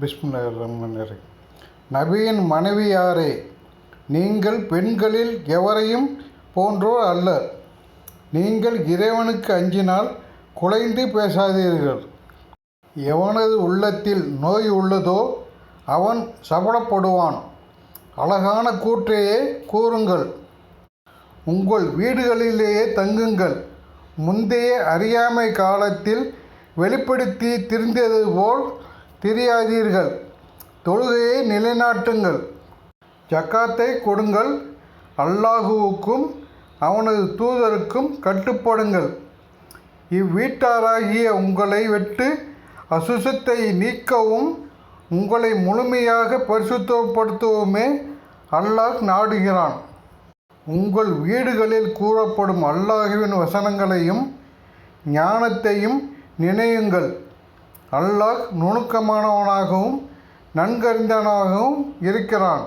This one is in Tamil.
பிஸ்மில்லாஹிர்ரஹ்மானிர்ரஹீம். நபியின் மனைவியாரே, நீங்கள் பெண்களில் எவரையும் போன்றோர் அல்லர். நீங்கள் இறைவனுக்கு அஞ்சினால் குலைந்து பேசாதீர்கள். எவனது உள்ளத்தில் நோய் உள்ளதோ அவன் சபலப்படுவான். அழகான கூற்றையே கூறுங்கள். உங்கள் வீடுகளிலேயே தங்குங்கள். முந்தைய அறியாமை காலத்தில் வெளிப்படுத்தி திரிந்தது போல் திரியாதீர்கள். தொழுகையை நிலைநாட்டுங்கள். ஜக்காத்தை கொடுங்கள். அல்லாஹுவுக்கும் அவனது தூதருக்கும் கட்டுப்படுங்கள். இவ்வீட்டாராகிய உங்களை விட்டு அசுத்தத்தை நீக்கவும் உங்களை முழுமையாக பரிசுத்தப்படுத்தவுமே அல்லாஹ் நாடுகிறான். உங்கள் வீடுகளில் கூறப்படும் அல்லாஹுவின் வசனங்களையும் ஞானத்தையும் நினையுங்கள். அல்லாஹ் நுணுக்கமானவனாகவும் நன்கறிந்தவனாகவும் இருக்கிறான்.